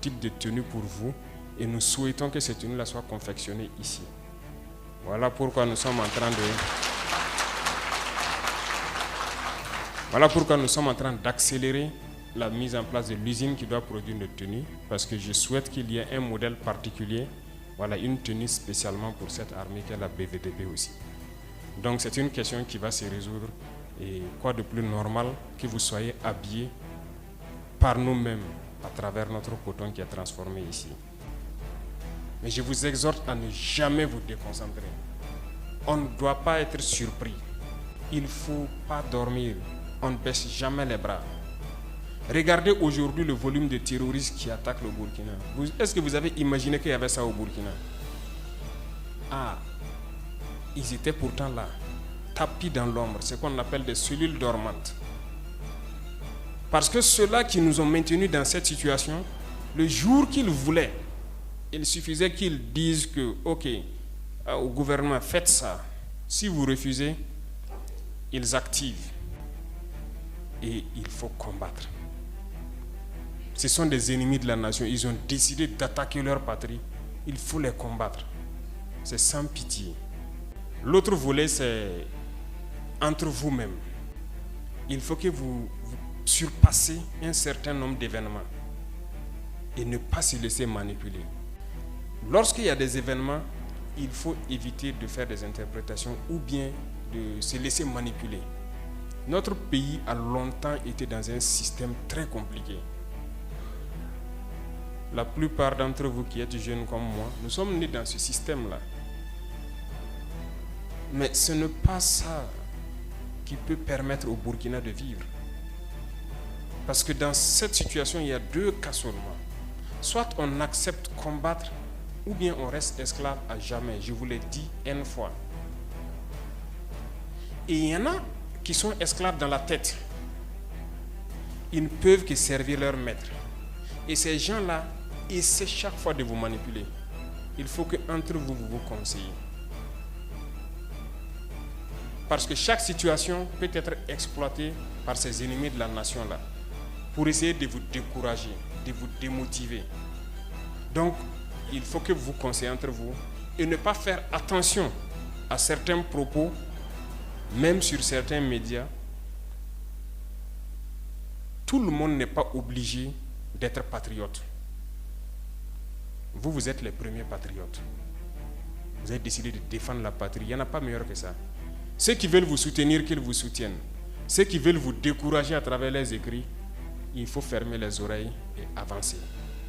type de tenue pour vous et nous souhaitons que ces tenues-là soient confectionnées ici. Voilà pourquoi nous sommes en train d'accélérer la mise en place de l'usine qui doit produire nos tenues, parce que je souhaite qu'il y ait un modèle particulier, voilà, une tenue spécialement pour cette armée qu'est la BVDP aussi. Donc c'est une question qui va se résoudre, et quoi de plus normal que vous soyez habillés par nous-mêmes à travers notre coton qui est transformé ici. Mais je vous exhorte à ne jamais vous déconcentrer. On ne doit pas être surpris. Il ne faut pas dormir. On ne baisse jamais les bras. Regardez aujourd'hui le volume de terroristes qui attaquent le Burkina. Est-ce que vous avez imaginé qu'il y avait ça au Burkina? Ah, ils étaient pourtant là, tapis dans l'ombre, ce qu'on appelle des cellules dormantes. Parce que ceux-là qui nous ont maintenus dans cette situation, le jour qu'ils voulaient, il suffisait qu'ils disent que, ok, au gouvernement, faites ça. Si vous refusez, ils activent. Et il faut combattre. Ce sont des ennemis de la nation. Ils ont décidé d'attaquer leur patrie. Il faut les combattre. C'est sans pitié. L'autre volet, c'est entre vous-même. Il faut que vous surpassez un certain nombre d'événements et ne pas se laisser manipuler. Lorsqu'il y a des événements, il faut éviter de faire des interprétations ou bien de se laisser manipuler. Notre pays a longtemps été dans un système très compliqué. La plupart d'entre vous qui êtes jeunes comme moi, nous sommes nés dans ce système-là. Mais ce n'est pas ça qui peut permettre au Burkina de vivre. Parce que dans cette situation, il y a deux cas seulement. Soit on accepte combattre, ou bien on reste esclave à jamais. Je vous l'ai dit une fois. Et il y en a qui sont esclaves dans la tête. Ils ne peuvent que servir leur maître. Et ces gens-là essaient chaque fois de vous manipuler. Il faut qu'entre vous, vous vous conseillez. Parce que chaque situation peut être exploitée par ces ennemis de la nation-là pour essayer de vous décourager, de vous démotiver. Donc, il faut que vous vous conseillez entre vous et ne pas faire attention à certains propos, même sur certains médias. Tout le monde n'est pas obligé d'être patriote. Vous êtes les premiers patriotes. Vous avez décidé de défendre la patrie. Il n'y en a pas meilleur que ça. Ceux qui veulent vous soutenir, qu'ils vous soutiennent. Ceux qui veulent vous décourager à travers les écrits, il faut fermer les oreilles et avancer.